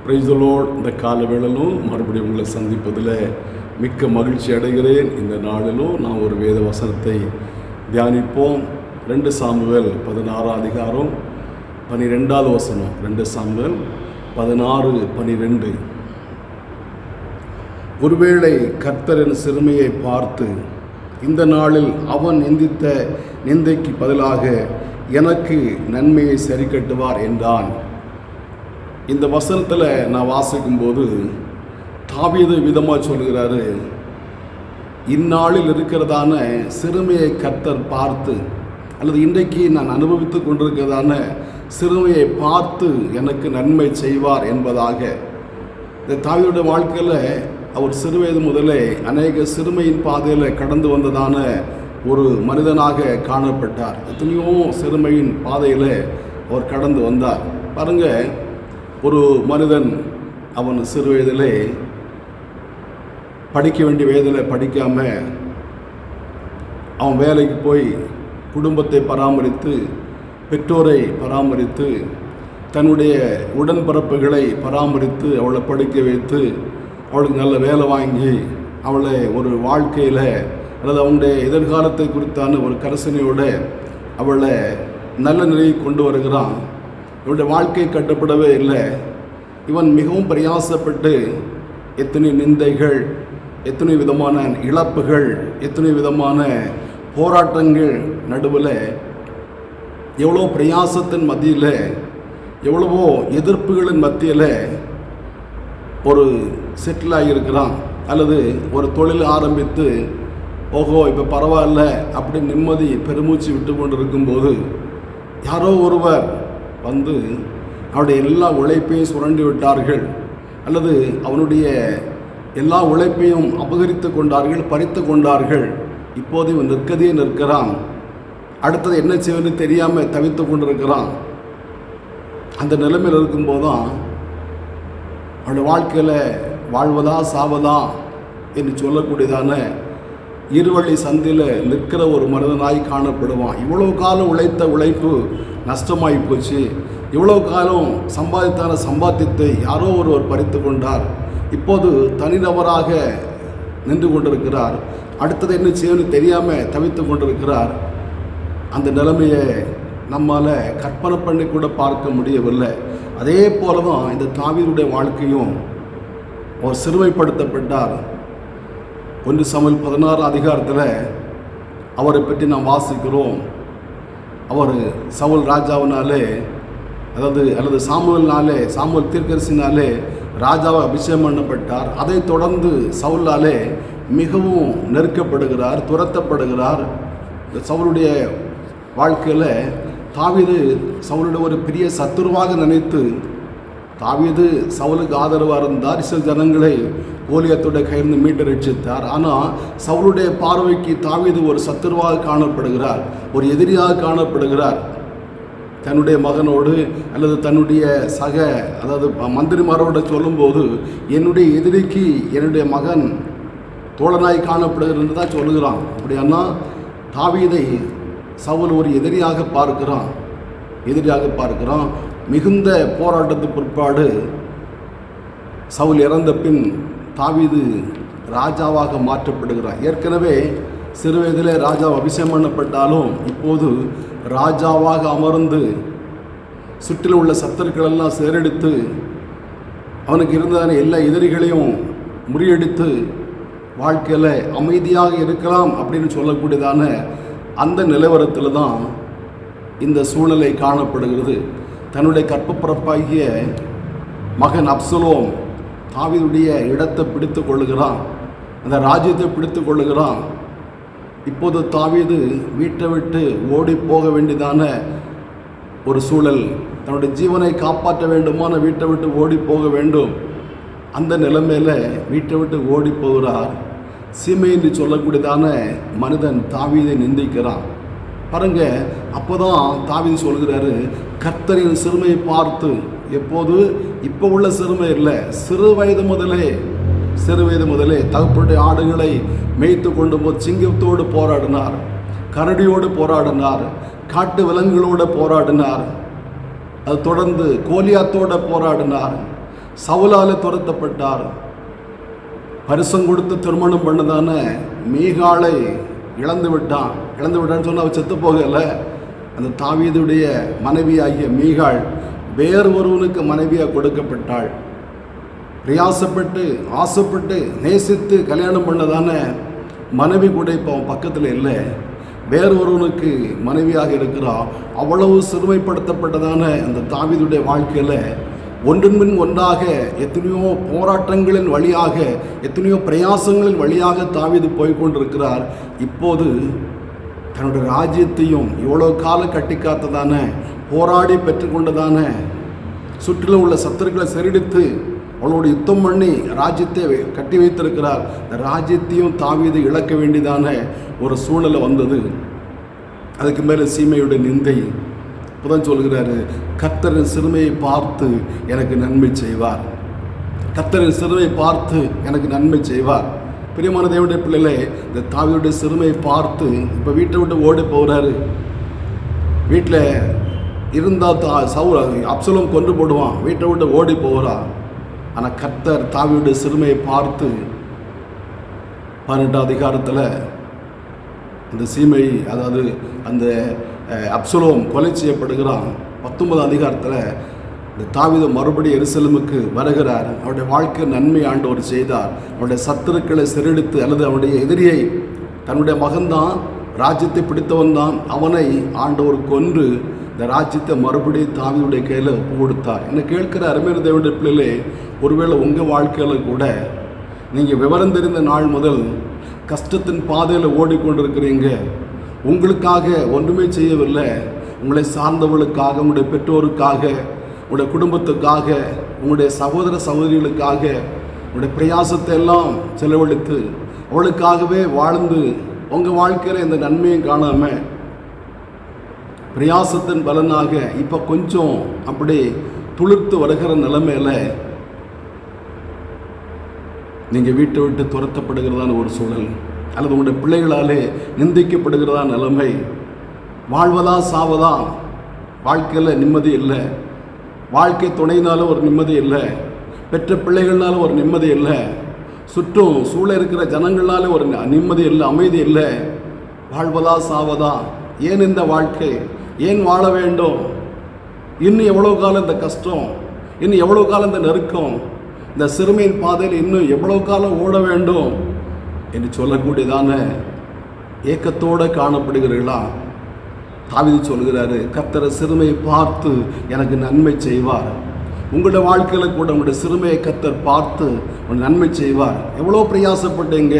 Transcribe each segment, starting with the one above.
Praise the Lord. இந்த கால வேளையிலும் மறுபடியும் உங்களை சந்திப்பதில் மிக்க மகிழ்ச்சி அடைகிறேன். இந்த நாளிலும் நான் ஒரு வேத வசனத்தை தியானிப்போம். 2 சாமுவேல் 16 அதிகாரம் 12வது வசனம். 2 சாமுவேல் 16:12. ஒருவேளை கர்த்தரின் சிறுமையை பார்த்து இந்த நாளில் அவன் நிந்தித்த நிந்தைக்கு பதிலாக எனக்கு நன்மையை சரி கட்டுவார் என்றான். இந்த வசனத்தில் நான் வாசிக்கும்போது தாவீது விதமாக சொல்கிறாரு, இந்நாளில் இருக்கிறதான சிறுமையை கர்த்தர் பார்த்து, அல்லது இன்றைக்கு நான் அனுபவித்து கொண்டிருக்கிறதான சிறுமையை பார்த்து எனக்கு நன்மை செய்வார் என்பதாக. இந்த தாவீதுடைய வாழ்க்கையில் அவர் சிறுவயது முதலே அநேக சிறுமையின் பாதையில் கடந்து வந்ததான ஒரு மனிதனாக காணப்பட்டார். எத்தனையோ சிறுமையின் பாதையில் அவர் கடந்து வந்தார். பாருங்க, ஒரு மனிதன் அவன் சிறு வயதிலே படிக்க வேண்டிய வயதில் படிக்காமல் அவன் வேலைக்கு போய் குடும்பத்தை பராமரித்து, பெற்றோரை பராமரித்து, தன்னுடைய உடன்பிறப்புகளை பராமரித்து, அவளை படிக்க வைத்து, அவளுக்கு நல்ல வேலை வாங்கி, அவளை ஒரு வாழ்க்கையில் அல்லது அவனுடைய எதிர்காலத்தை குறித்தான ஒரு கரிசனையோடு அவளை நல்ல நிலையை கொண்டு வருகிறான். இவனுடைய வாழ்க்கை கட்டப்படவே இல்லை. இவன் மிகவும் பிரயாசப்பட்டு எத்தனை நிந்தைகள், எத்தனை விதமான இழப்புகள், எத்தனை விதமான போராட்டங்கள் நடுவில், எவ்வளோ பிரயாசத்தின் மத்தியில், எவ்வளவோ எதிர்ப்புகளின் மத்தியில் ஒரு செட்டில் ஆகியிருக்கிறான். அல்லது ஒரு தொழில் ஆரம்பித்து, ஓஹோ இப்போ பரவாயில்ல அப்படி நிம்மதி பெருமூச்சு விட்டு கொண்டு இருக்கும்போது யாரோ ஒருவர் வந்து அவனுடைய எல்லா உழைப்பையும் சுரண்டி விட்டார்கள், அல்லது அவனுடைய எல்லா உழைப்பையும் அபகரித்து கொண்டார்கள், பறித்து கொண்டார்கள். இப்போது இவன் நிற்கதே நிற்கிறான். அடுத்தது என்ன செய்வது தெரியாமல் தவித்து கொண்டிருக்கிறான். அந்த நிலைமையில் இருக்கும்போது தான் அவனுடைய வாழ்க்கையில் வாழ்வதா சாவதா என்று சொல்லக்கூடியதான இருவழி சந்தியில் நிற்கிற ஒரு மனிதனாய் காணப்படுவான். இவ்வளவு காலம் உழைத்த உழைப்பு நஷ்டமாகி போச்சு. இவ்வளவு காலம் சம்பாதித்தான சம்பாத்தியத்தை யாரோ ஒருவர் பறித்து கொண்டார். இப்போது தனிநபராக நின்று கொண்டிருக்கிறார். அடுத்தது என்ன செய்யணும்னு தெரியாமல் தவித்து கொண்டிருக்கிறார். அந்த நிலைமையை நம்மால் கற்பனை பண்ணி கூட பார்க்க முடியவில்லை. அதே போல தான் இந்த தாவீதுடைய வாழ்க்கையும் அவர் சிறுமைப்படுத்தப்பட்டார். 1 சாமுவேல் 16 அதிகாரத்தில் அவரை பற்றி நாம் வாசிக்கிறோம். அவர் சவுல் ராஜாவினாலே, அல்லது சாமுவேல் தீர்க்கதரிசினாலே ராஜாவை அபிஷேகம் பண்ணப்பட்டார். அதை தொடர்ந்து சவுலாலே மிகவும் நெருக்கப்படுகிறார், துரத்தப்படுகிறார். சவுலுடைய வாழ்க்கையில் தாவீது சவுலுடைய ஒரு பெரிய சத்துருவாக நினைத்து தாவீது சவுலுக்கு ஆதரவாக இருந்தார். சில ஜனங்களை கோலியாத்துடைய கையிலிருந்து மீட்டு ரட்சித்தார். ஆனால் சவுலுடைய பார்வைக்கு தாவீது ஒரு சத்துருவாக காணப்படுகிறார், ஒரு எதிரியாக காணப்படுகிறார். தன்னுடைய மகனோடு அல்லது தன்னுடைய மந்திரிமாரோடு சொல்லும்போது, என்னுடைய எதிரிக்கு என்னுடைய மகன் தோழனாய் காணப்படுகிறது தான் சொல்லுகிறான். அப்படியானா தாவீதை சவுல் ஒரு எதிரியாக பார்க்கிறான். மிகுந்த போராட்டத்துக்கு பிற்பாடு சவுல் இறந்த பின் தாவீது ராஜாவாக மாற்றப்படுகிறார். ஏற்கனவே சிறு வயதிலே ராஜா அபிஷேகம் பண்ணப்பட்டாலும் இப்போது ராஜாவாக அமர்ந்து சுற்றில் உள்ள சத்துருக்களெல்லாம் சேரடித்து அவனுக்கு இருந்ததான எல்லா எதிரிகளையும் முறியடித்து வாழ்க்கையில் அமைதியாக இருக்கலாம் அப்படின்னு சொல்லக்கூடியதான அந்த நிலவரத்தில் தான் இந்த சூழ்நிலை காணப்படுகிறது. தன்னுடைய கற்பப்பிறப்பாகிய மகன் அப்சலோம் தாவீதுடைய இடத்தை பிடித்து கொள்ளுகிறான், அந்த ராஜ்யத்தை பிடித்து கொள்ளுகிறான். இப்போது தாவீது வீட்டை விட்டு ஓடி போக வேண்டியதான ஒரு சூழல். தன்னுடைய ஜீவனை காப்பாற்ற வேண்டுமான வீட்டை விட்டு ஓடி போக வேண்டும். அந்த நிலைமையில் வீட்டை விட்டு ஓடி போகிறார். சீமை என்று சொல்லக்கூடியதான மனிதன் தாவீதை நிந்திக்கிறான். பாருங்க, அப்போதான் தாவீது சொல்கிறாரு, கர்த்தரின் சிறுமையை பார்த்து. எப்போது? இப்போ உள்ள சிறுமை இல்லை, சிறு வயது முதலே தகப்பனுடைய ஆடுகளை மேய்த்து கொண்டு போது சிங்கத்தோடு போராடினார், கரடியோடு போராடினார், காட்டு விலங்குகளோடு போராடினார். அது தொடர்ந்து கோலியாத்தோடு போராடினார். சவுலால துரத்தப்பட்டார். பரிசம் கொடுத்து திருமணம் பண்ணதான மீகாளை இழந்து விட்டான்னு சொன்னால் அவள் செத்து போகலை. அந்த தாவீதுடைய மனைவியாகிய மீகாள் வேறு ஒருவனுக்கு மனைவியாக கொடுக்கப்பட்டாள். பிரயாசப்பட்டு ஆசைப்பட்டு நேசித்து கல்யாணம் பண்ணதான மனைவி கூட இப்போ அவன் பக்கத்தில் இல்லை, வேறு ஒருவனுக்கு மனைவியாக இருக்கிறான். அவ்வளவு சிறுமைப்படுத்தப்பட்டதான அந்த தாவீதுடைய வாழ்க்கையில் ஒன்றின் பின் ஒன்றாக எத்தனையோ போராட்டங்களின் வழியாக, எத்தனையோ பிரயாசங்களின் வழியாக தாவீது போய்கொண்டிருக்கிறார். இப்போது தன்னுடைய ராஜ்யத்தையும் இவ்வளோ காலம் கட்டி காத்ததான, போராடி பெற்றுக்கொண்டதான, சுற்றிலும் உள்ள சத்துருக்களை செறிடித்து அவளோட யுத்தம் பண்ணி ராஜ்யத்தை கட்டி வைத்திருக்கிறார். இந்த ராஜ்யத்தையும் தாவீது இழக்க வேண்டியதான ஒரு சூழ்நிலை வந்தது. அதுக்கு மேலே சீமையுடைய நிந்தை. இப்போதான் சொல்கிறாரு, கர்த்தரின் சிறுமையை பார்த்து எனக்கு நன்மை செய்வார். கர்த்தரின் சிறுமையை பார்த்து எனக்கு நன்மை செய்வார். பிரியமான தேவனுடைய பிள்ளைகளே, இந்த தாவீதுடைய சிறுமையை பார்த்து இப்போ வீட்டை விட்டு ஓடி போகிறாரு. வீட்டில் இருந்தால் அப்சலோம் கொண்டு போடுவான், வீட்டை விட்டு ஓடி போகிறான். ஆனால் கர்த்தர் தாவீதுடைய சிறுமையை பார்த்து 18 அதிகாரத்தில் அந்த சீமை, அதாவது அந்த அப்சலோம் கொலை செய்யப்படுகிறான். 19 அதிகாரத்தில் இந்த தாவீது மறுபடியும் எருசலேமுக்கு வருகிறார். அவருடைய வாழ்க்கை நன்மை ஆண்டவர் செய்தார். அவருடைய சத்துருக்களை சிறைடித்து, அல்லது அவருடைய எதிரியை, தன்னுடைய மகன்தான் ராஜ்யத்தை பிடித்தவன் தான், அவனை ஆண்டவர் கொன்று இந்த ராஜ்யத்தை மறுபடியும் தாவீதுடைய கையில் ஒப்பு கொடுத்தார். என்னை கேட்கிற அருமையான தேவனுடைய பிள்ளைகளே, ஒருவேளை உங்கள் வாழ்க்கையில் கூட நீங்கள் விவரம் தெரிந்த நாள் முதல் கஷ்டத்தின் பாதையில் ஓடிக்கொண்டிருக்கிறீங்க. உங்களுக்காக ஒன்றுமே செய்யவில்லை, உங்களை சார்ந்தவர்களுக்காக, உங்களுடைய பெற்றோருக்காக, உங்களுடைய குடும்பத்துக்காக, உங்களுடைய சகோதர சகோதரிகளுக்காக உங்களுடைய பிரயாசத்தை எல்லாம் செலவழித்து அவளுக்காகவே வாழ்ந்து உங்கள் வாழ்க்கையில் இந்த நன்மையும் காணாமல் பிரயாசத்தின் பலனாக இப்போ கொஞ்சம் அப்படி துளிர்த்து வருகிற நிலைமையில் நீங்கள் வீட்டை விட்டு துரத்தப்படுகிறதான ஒரு சூழல், அல்லது உங்களுடைய பிள்ளைகளாலே நிந்திக்கப்படுகிறதான நிலைமை, வாழ்வதா சாவதா, வாழ்க்கையில் நிம்மதி இல்லை, வாழ்க்கை துணையினாலும் ஒரு நிம்மதி இல்லை, பெற்ற பிள்ளைகள்னாலும் ஒரு நிம்மதி இல்லை, சுற்றும் சூழ இருக்கிற ஜனங்களாலே ஒரு நிம்மதி இல்லை, அமைதி இல்லை. வாழ்வதா சாவதா, ஏன் இந்த வாழ்க்கை, ஏன் வாழ வேண்டும், இன்னும் எவ்வளோ காலம் இந்த கஷ்டம், இன்னும் எவ்வளோ காலம் இந்த நெருக்கம், இந்த சிறுமையின் பாதையில் இன்னும் எவ்வளோ காலம் ஓட வேண்டும் என்று சொல்லக்கூடியதான ஏக்கத்தோடு காணப்படுகிறீர்களா? தாவீது சொல்கிறாரு, கர்த்தர் சிறுமையை பார்த்து எனக்கு நன்மை செய்வார். உங்களுடைய வாழ்க்கையில் கூட உங்களுடைய சிறுமையை கர்த்தர் பார்த்து உங்கள் நன்மை செய்வார். எவ்வளோ பிரயாசப்பட்டீங்க,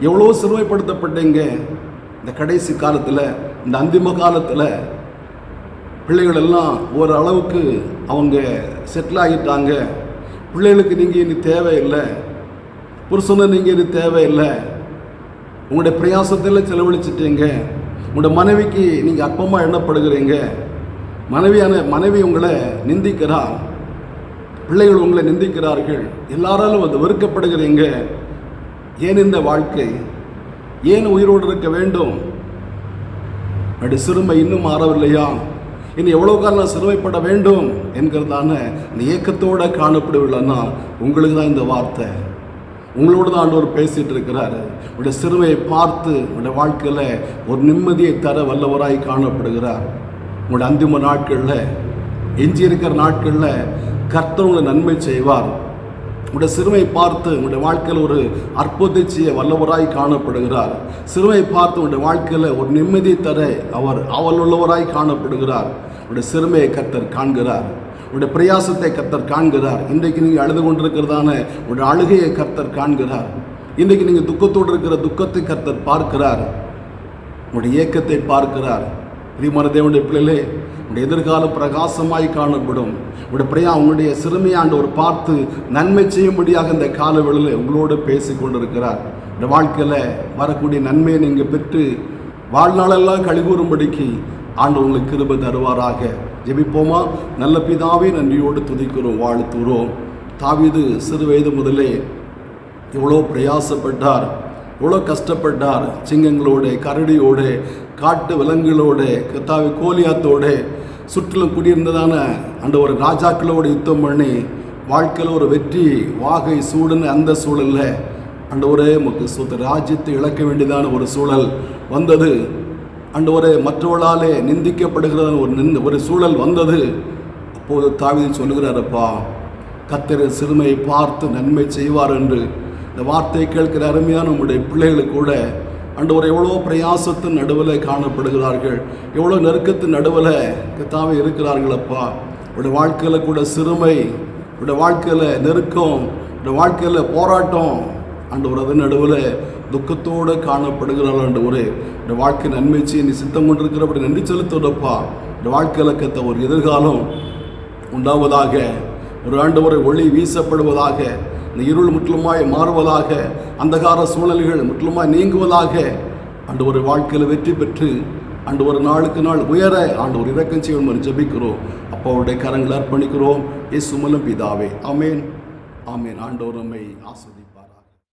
எவ்வளோ சிறுமைப்படுத்தப்பட்டீங்க. இந்த கடைசி காலத்தில், இந்த அந்திம காலத்தில் பிள்ளைகள் எல்லாம் ஓரளவுக்கு அவங்க செட்டில் ஆகிட்டாங்க. பிள்ளைகளுக்கு நீங்கள் இனி தேவையில்லை, புருஷனை நீங்கள் இனி தேவையில்லை, உங்களுடைய பிரயாசத்தில் செலவழிச்சிட்டீங்க. உங்களுடைய மனைவிக்கு நீங்கள் அற்பமாக எண்ணப்படுகிறீங்க. மனைவி உங்களை நிந்திக்கிறார், பிள்ளைகள் உங்களை நிந்திக்கிறார்கள், எல்லாராலும் அது வெறுக்கப்படுகிறீங்க. ஏன் இந்த வாழ்க்கை, ஏன் உயிரோடு இருக்க வேண்டும்? அப்படி சிறுமை இன்னும் மாறவில்லையா? இனி எவ்வளோ காலம் நான் சிறுமைப்பட வேண்டும் என்கிறதான இந்த ஏக்கத்தோடு காணப்படவில்லைன்னா உங்களுக்கு தான் இந்த வார்த்தை, உங்களோடு தான் ஆண்டவர் பேசிகிட்டு இருக்கிறாரு. உங்களுடைய சிறுமையை பார்த்து உங்களுடைய வாழ்க்கையில் ஒரு நிம்மதியை தர வல்லவராய் காணப்படுகிறார். உங்களுடைய அந்திம நாட்களில், எஞ்சி இருக்கிற நாட்களில் கர்த்தர் உங்களை நன்மை செய்வார். உங்களுடைய சிறுமையை பார்த்து உங்களுடைய வாழ்க்கையில் ஒரு அற்புதத்தை செய்ய வல்லவராய் காணப்படுகிறார். சிறுமையை பார்த்து உங்களுடைய வாழ்க்கையில் ஒரு நிம்மதியை தர அவர் ஆவல் உள்ளவராய் காணப்படுகிறார். உங்களுடைய சிறுமையை கர்த்தர் காண்கிறார், உங்களுடைய பிரயாசத்தை கர்த்தர் காண்கிறார். இன்றைக்கு நீங்கள் அழுது கொண்டிருக்கிறதான உங்களுடைய அழுகையை கர்த்தர் காண்கிறார். இன்றைக்கு நீங்கள் துக்கத்தோடு இருக்கிற துக்கத்தை கர்த்தர் பார்க்கிறார், உங்களுடைய ஏக்கத்தை பார்க்கிறார். பிரியமான தேவனுடைய பிள்ளைகளே, உங்களுடைய எதிர்காலம் பிரகாசமாய் காணப்படும். உங்களுடைய சிறுமையாண்டவர் பார்த்து நன்மை செய்யும்படியாக இந்த காலவெளியில் உங்களோடு பேசி கொண்டிருக்கிறார். இந்த வாழ்க்கையில் வரக்கூடிய நன்மையை நீங்கள் பெற்று வாழ்நாளெல்லாம் கழிகூறும்படிக்கு ஆண்டு உங்களுக்கு கிருபை தருவாராக. ஜெபிப்போமா? நல்ல பிதாவே, நன்றியோடு துதிக்கிறோம், வாழ்த்துகிறோம். தாவீது சிறு வயது முதலே எவ்வளோ பிரயாசப்பட்டார், எவ்வளோ கஷ்டப்பட்டார். சிங்கங்களோட, கரடியோட, காட்டு விலங்குகளோட, கோலியாத்தோட, சுற்றிலும் குடியிருந்ததான அந்த ஒரு ராஜாக்களோடு யுத்தம் பண்ணி வாழ்க்கையில் ஒரு வெற்றி வாகை சூடுன்னு அந்த சூழலில் ஆண்டவரே உமக்கு ஸ்தோத்திரம், ராஜ்யத்தை இழக்க வேண்டியதான ஒரு சூழல் வந்தது. ஆண்டவரே மற்றவர்களாலே நிந்திக்கப்படுகிறதான ஒரு சூழல் வந்தது. அப்போது தாவீது சொல்லுகிறாரப்பா, கர்த்தர் சிறுமையை பார்த்து நன்மை செய்வார் என்று. இந்த வார்த்தையை கேட்கிற அருமையான நம்முடைய பிள்ளைகளுக்கு கூட ஆண்டவர் எவ்வளோ பிரயாசத்தின் நடுவில் காணப்படுகிறார்கள், எவ்வளோ நெருக்கத்தின் நடுவில் கர்த்தாவே இருக்கிறார்களப்பா. உடைய வாழ்க்கையில் கூட சிறுமை, உடைய வாழ்க்கையில் நெருக்கம், உடைய வாழ்க்கையில் போராட்டம், ஆண்டவர் அதன் நடுவில் துக்கத்தோடு காணப்படுகிறாள். ஆண்டவரே இந்த வாழ்க்கை நன்மை செய்ய நீ சித்தம் கொண்டிருக்கிறபடி நன்றி செலுத்தோடப்பா. இந்த வாழ்க்கையில் கத்த ஒரு எதிர்காலம் உண்டாவதாக, ஒரு ஆண்டவரை ஒளி வீசப்படுவதாக, இந்த இருள் முற்றிலுமாய் மாறுவதாக, அந்தகார சூழல்கள் முற்றிலுமாய் நீங்குவதாக. ஆண்டவர் வாழ்க்கையில் வெற்றி பெற்று ஆண்டவர் நாளுக்கு நாள் உயர ஆண்டவர் இரக்கம் செய்யணும் ஜெபிக்கிறோம். அப்போ அவருடைய கரங்களை அர்ப்பணிக்கிறோம். இயேசு மூலம் பிதாவே, ஆமேன், ஆமேன். ஆண்டவர் நம்மை ஆசீர்வதிப்பாராக.